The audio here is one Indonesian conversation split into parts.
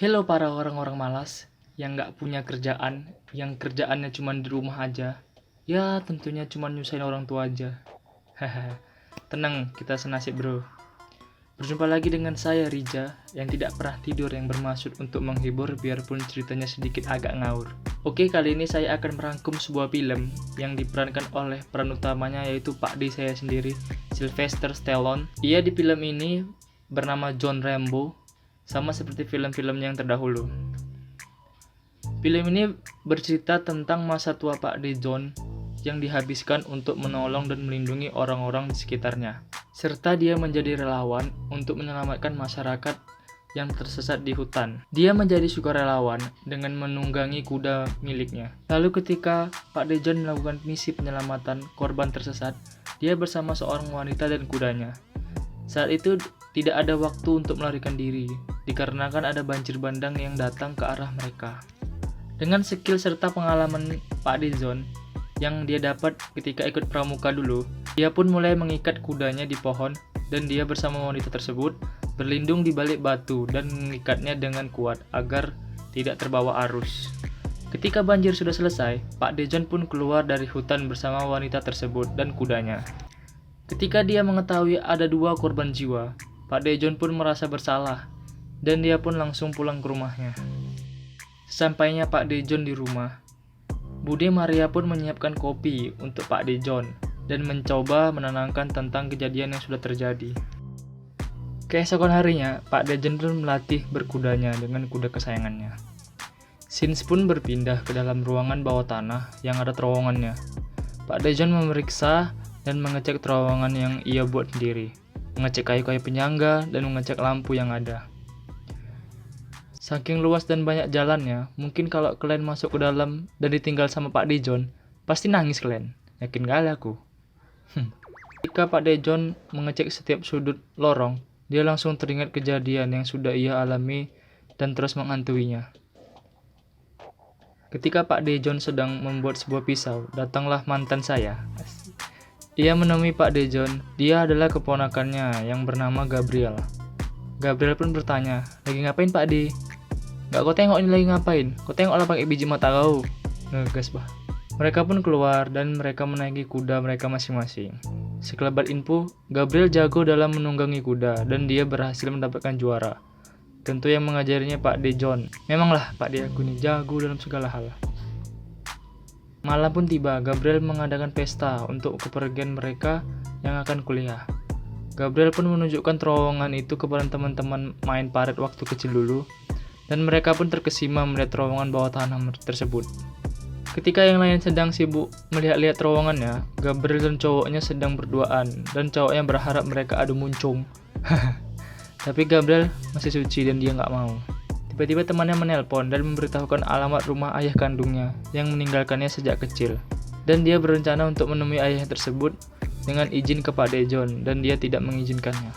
Hello para orang-orang malas yang nggak punya kerjaan, yang kerjaannya cuma di rumah aja. Ya tentunya cuma nyusahin orang tua aja. Haha, tenang, kita senasib bro. Berjumpa lagi dengan saya Rija, yang tidak pernah tidur, yang bermaksud untuk menghibur biarpun ceritanya sedikit agak ngawur. Oke, kali ini saya akan merangkum sebuah film yang diperankan oleh peran utamanya yaitu Pak D saya sendiri, Sylvester Stallone. Ia di film ini bernama John Rambo, sama seperti film-film yang terdahulu. Film ini bercerita tentang masa tua Pak D John yang dihabiskan untuk menolong dan melindungi orang-orang di sekitarnya, serta dia menjadi relawan untuk menyelamatkan masyarakat yang tersesat di hutan. Dia menjadi sukarelawan dengan menunggangi kuda miliknya. Lalu ketika Pak D John melakukan misi penyelamatan korban tersesat, dia bersama seorang wanita dan kudanya. Saat itu tidak ada waktu untuk melarikan diri, dikarenakan ada banjir bandang yang datang ke arah mereka. Dengan skill serta pengalaman Pak D John yang dia dapat ketika ikut pramuka dulu, dia pun mulai mengikat kudanya di pohon dan dia bersama wanita tersebut berlindung di balik batu dan mengikatnya dengan kuat agar tidak terbawa arus. Ketika banjir sudah selesai, Pak D John pun keluar dari hutan bersama wanita tersebut dan kudanya. Ketika dia mengetahui ada 2 korban jiwa, Pak D John pun merasa bersalah dan dia pun langsung pulang ke rumahnya. Sesampainya Pak D John di rumah, Bude Maria pun menyiapkan kopi untuk Pak D John dan mencoba menenangkan tentang kejadian yang sudah terjadi. Keesokan harinya, Pak D John pun melatih berkudanya dengan kuda kesayangannya. Scenes pun berpindah ke dalam ruangan bawah tanah yang ada terowongannya. Pak D John memeriksa dan mengecek terowongan yang ia buat sendiri, mengecek kayu-kayu penyangga dan mengecek lampu yang ada. Saking luas dan banyak jalannya, mungkin kalau kalian masuk ke dalam dan ditinggal sama Pak D John, pasti nangis kalian. Yakin kali aku. Ketika Pak D John mengecek setiap sudut lorong, dia langsung teringat kejadian yang sudah ia alami dan terus menghantuinya. Ketika Pak D John sedang membuat sebuah pisau, datanglah mantan saya. Ia menemui Pak D John. Dia adalah keponakannya yang bernama Gabriel. Gabriel pun bertanya, "Lagi ngapain Pak D?" "Gak kau tengok ini lagi ngapain? Kau tengoklah pakai biji mata kau." Ngegas bah. Mereka pun keluar dan mereka menaiki kuda mereka masing-masing. Sekelebat info, Gabriel jago dalam menunggangi kuda dan dia berhasil mendapatkan juara. Tentu yang mengajarinya Pak D John. Memanglah Pak D aku ini jago dalam segala hal. Malam pun tiba, Gabriel mengadakan pesta untuk kepergian mereka yang akan kuliah. Gabriel pun menunjukkan terowongan itu kepada teman-teman main paret waktu kecil dulu, dan mereka pun terkesima melihat terowongan bawah tanah tersebut. Ketika yang lain sedang sibuk melihat-lihat terowongannya, Gabriel dan cowoknya sedang berduaan, dan cowoknya berharap mereka adu muncung. Tapi Gabriel masih suci dan dia nggak mau. Tiba-tiba temannya menelpon dan memberitahukan alamat rumah ayah kandungnya yang meninggalkannya sejak kecil. Dan dia berencana untuk menemui ayah tersebut dengan izin ke Pak D John dan dia tidak mengizinkannya.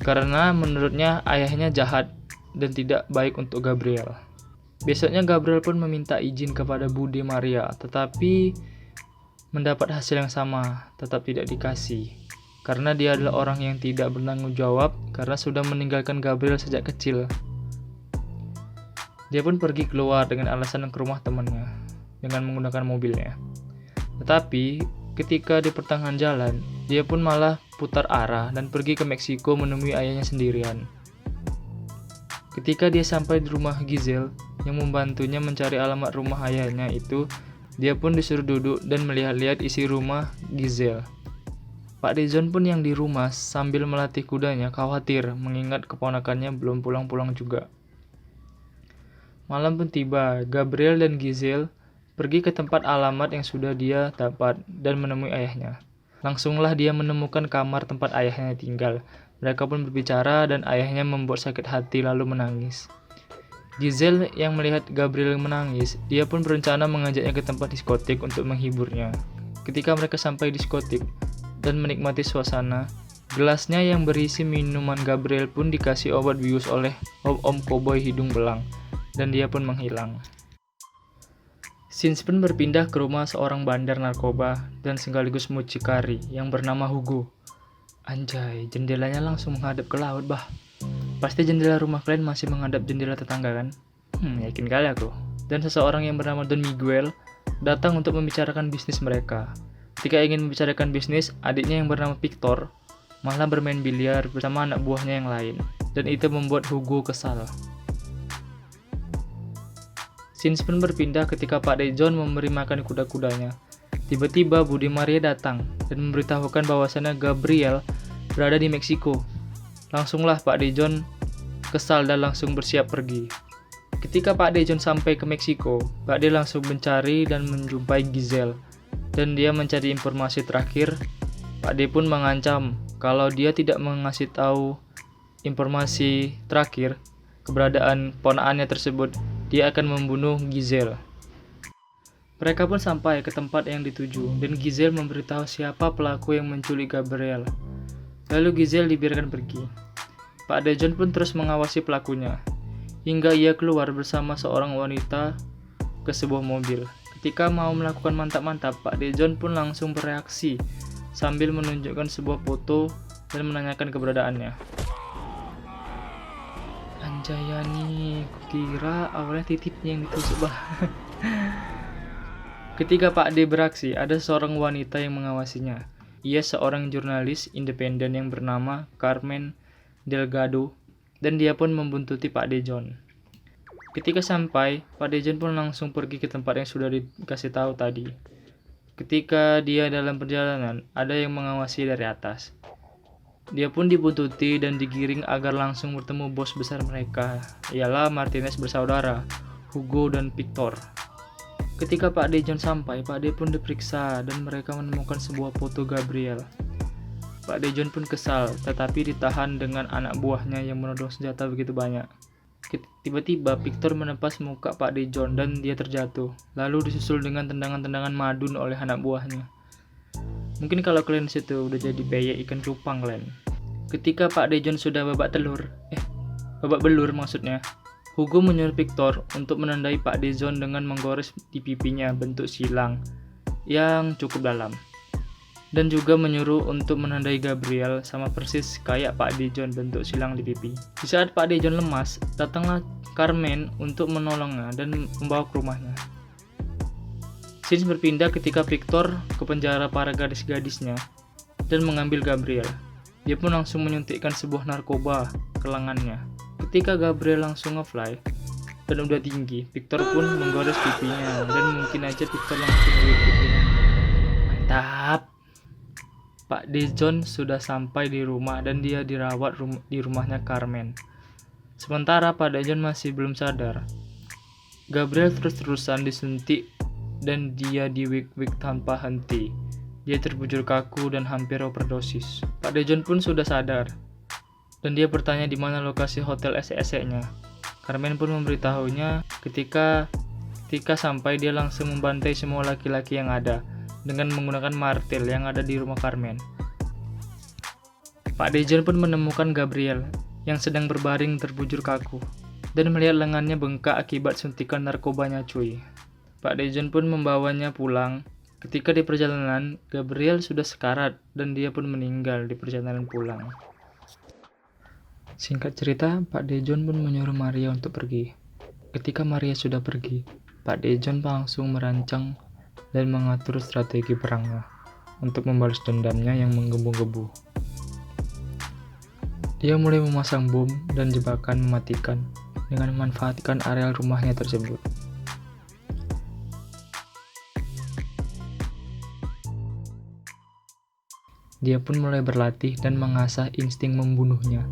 Karena menurutnya ayahnya jahat dan tidak baik untuk Gabriel. Besoknya Gabriel pun meminta izin kepada Bude Maria, tetapi mendapat hasil yang sama, tetap tidak dikasih. Karena dia adalah orang yang tidak bertanggung jawab karena sudah meninggalkan Gabriel sejak kecil. Dia pun pergi keluar dengan alasan ke rumah temannya dengan menggunakan mobilnya. Tetapi ketika di pertengahan jalan, dia pun malah putar arah dan pergi ke Meksiko menemui ayahnya sendirian. Ketika dia sampai di rumah Giselle yang membantunya mencari alamat rumah ayahnya itu, dia pun disuruh duduk dan melihat-lihat isi rumah Giselle. Pak D John pun yang di rumah sambil melatih kudanya khawatir mengingat keponakannya belum pulang-pulang juga. Malam pun tiba, Gabriel dan Giselle pergi ke tempat alamat yang sudah dia dapat dan menemui ayahnya. Langsunglah dia menemukan kamar tempat ayahnya tinggal. Mereka pun berbicara dan ayahnya membuat sakit hati lalu menangis. Giselle yang melihat Gabriel menangis, dia pun berencana mengajaknya ke tempat diskotik untuk menghiburnya. Ketika mereka sampai di diskotik dan menikmati suasana, gelasnya yang berisi minuman Gabriel pun dikasih obat bius oleh om koboi hidung belang. Dan dia pun menghilang. Scenes pun berpindah ke rumah seorang bandar narkoba dan sekaligus mucikari yang bernama Hugo. Anjay, jendelanya langsung menghadap ke laut bah. Pasti jendela rumah kalian masih menghadap jendela tetangga kan? Yakin kali aku. Dan seseorang yang bernama Don Miguel datang untuk membicarakan bisnis mereka. Ketika ingin membicarakan bisnis, adiknya yang bernama Victor malah bermain biliar bersama anak buahnya yang lain. Dan itu membuat Hugo kesal. Scenes pun berpindah ketika Pak De Jong memberi makan kuda-kudanya. Tiba-tiba Budi Maria datang dan memberitahukan bahwasannya Gabriel berada di Meksiko. Langsunglah Pak De Jong kesal dan langsung bersiap pergi. Ketika Pak De Jong sampai ke Meksiko, Pak De langsung mencari dan menjumpai Giselle. Dan dia mencari informasi terakhir. Pak De pun mengancam kalau dia tidak mengasih tahu informasi terakhir keberadaan ponakannya tersebut, dia akan membunuh Giselle. Mereka pun sampai ke tempat yang dituju dan Giselle memberitahu siapa pelaku yang menculik Gabriel. Lalu Giselle dibiarkan pergi. Pak De Jong pun terus mengawasi pelakunya hingga ia keluar bersama seorang wanita ke sebuah mobil. Ketika mau melakukan mantap-mantap, Pak De Jong pun langsung bereaksi sambil menunjukkan sebuah foto dan menanyakan keberadaannya. Anjayani, kukira awalnya titipnya yang ditusuk bah. Ketika Pak D beraksi, ada seorang wanita yang mengawasinya. Ia seorang jurnalis independen yang bernama Carmen Delgado, dan dia pun membuntuti Pak De Jong. Ketika sampai, Pak De Jong pun langsung pergi ke tempat yang sudah dikasih tahu tadi. Ketika dia dalam perjalanan, ada yang mengawasi dari atas. Dia pun dibuntuti dan digiring agar langsung bertemu bos besar mereka, ialah Martinez bersaudara, Hugo dan Victor. Ketika Pak De Jong sampai, Pak De pun diperiksa dan mereka menemukan sebuah foto Gabriel. Pak De Jong pun kesal, tetapi ditahan dengan anak buahnya yang menodong senjata begitu banyak. Tiba-tiba Victor menempas muka Pak De Jong dan dia terjatuh, lalu disusul dengan tendangan-tendangan madun oleh anak buahnya. Mungkin kalau kalian situ udah jadi peyek ikan cupang kalian. Ketika Pak De Jong sudah babak belur maksudnya, Hugo menyuruh Victor untuk menandai Pak De Jong dengan menggores di pipinya bentuk silang yang cukup dalam. Dan juga menyuruh untuk menandai Gabriel sama persis kayak Pak De Jong bentuk silang di pipi. Di saat Pak De Jong lemas, datanglah Carmen untuk menolongnya dan membawa ke rumahnya. Scenes berpindah ketika Victor ke penjara para gadis-gadisnya dan mengambil Gabriel. Dia pun langsung menyuntikkan sebuah narkoba ke lengannya. Ketika Gabriel langsung nge-fly dan udah tinggi, Victor pun menggores pipinya dan mungkin aja Victor langsung lihat pipinya. Mantap! Pak De Jong sudah sampai di rumah dan dia dirawat di rumahnya Carmen. Sementara Pak De Jong masih belum sadar. Gabriel terus-terusan disuntik dan dia diwik-wik tanpa henti. Dia terbujur kaku dan hampir overdosis. Pak De Jong pun sudah sadar dan dia bertanya di mana lokasi hotel SSC-nya. Carmen pun memberitahunya ketika sampai dia langsung membantai semua laki-laki yang ada dengan menggunakan martil yang ada di rumah Carmen. Pak De Jong pun menemukan Gabriel yang sedang berbaring terbujur kaku dan melihat lengannya bengkak akibat suntikan narkobanya cuy. Pak De Jong pun membawanya pulang. Ketika di perjalanan, Gabriel sudah sekarat dan dia pun meninggal di perjalanan pulang. Singkat cerita, Pak De Jong pun menyuruh Maria untuk pergi. Ketika Maria sudah pergi, Pak De Jong langsung merancang dan mengatur strategi perangnya untuk membalas dendamnya yang menggebu-gebu. Dia mulai memasang bom dan jebakan mematikan dengan memanfaatkan areal rumahnya tersebut. Dia pun mulai berlatih dan mengasah insting membunuhnya.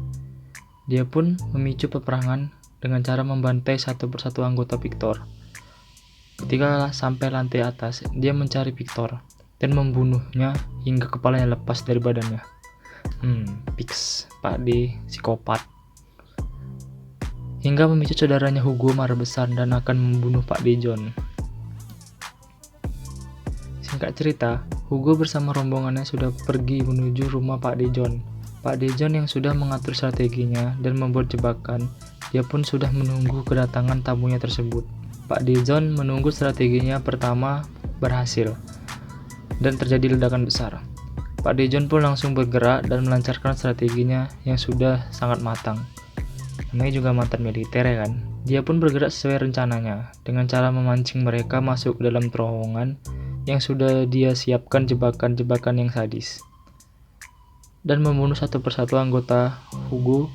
Dia pun memicu peperangan dengan cara membantai satu persatu anggota Victor. Ketika sampai lantai atas, dia mencari Victor dan membunuhnya hingga kepalanya lepas dari badannya. Fix, Pak D, psikopat. Hingga memicu saudaranya Hugo marah besar dan akan membunuh Pak De Jong. Singkat cerita, Hugo bersama rombongannya sudah pergi menuju rumah Pak De Jong. Pak De Jong yang sudah mengatur strateginya dan membuat jebakan, dia pun sudah menunggu kedatangan tamunya tersebut. Pak De Jong menunggu strateginya pertama berhasil, dan terjadi ledakan besar. Pak De Jong pun langsung bergerak dan melancarkan strateginya yang sudah sangat matang. namanya juga mantan militer ya kan. Dia pun bergerak sesuai rencananya dengan cara memancing mereka masuk ke dalam terowongan yang sudah dia siapkan jebakan-jebakan yang sadis, dan membunuh satu persatu anggota Hugo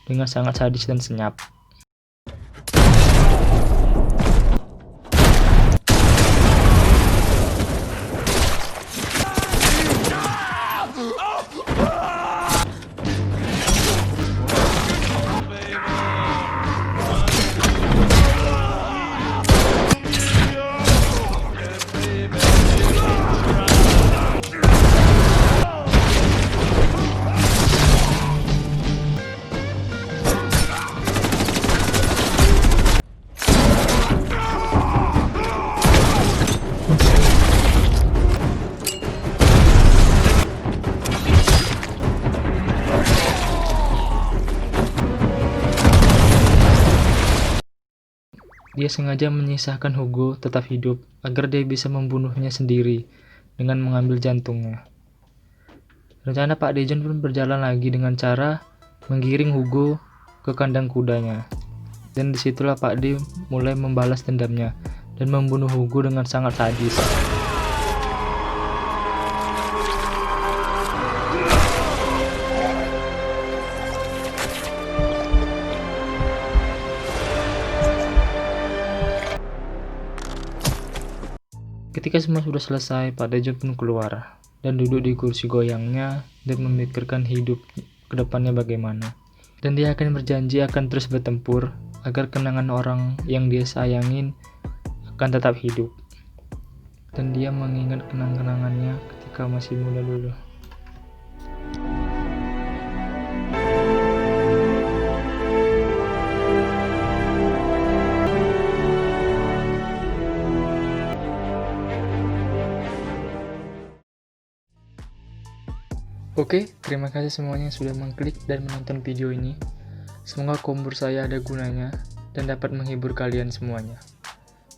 dengan sangat sadis dan senyap. Dia sengaja menyisahkan Hugo tetap hidup agar dia bisa membunuhnya sendiri dengan mengambil jantungnya. Rencana Pak Dejon pun berjalan lagi dengan cara menggiring Hugo ke kandang kudanya. Dan disitulah Pak D mulai membalas dendamnya dan membunuh Hugo dengan sangat sadis. Ketika semua sudah selesai, Pak Dejon pun keluar dan duduk di kursi goyangnya dan memikirkan hidup ke depannya bagaimana. Dan dia akan berjanji akan terus bertempur agar kenangan orang yang dia sayangin akan tetap hidup. Dan dia mengingat kenang-kenangannya ketika masih muda dulu. Oke, terima kasih semuanya yang sudah mengklik dan menonton video ini. Semoga kompor saya ada gunanya dan dapat menghibur kalian semuanya.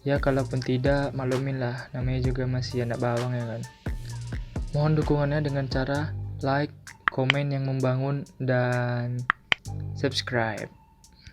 Ya, kalaupun tidak, maklumin lah, namanya juga masih anak bawang ya kan. Mohon dukungannya dengan cara like, komen yang membangun, dan subscribe.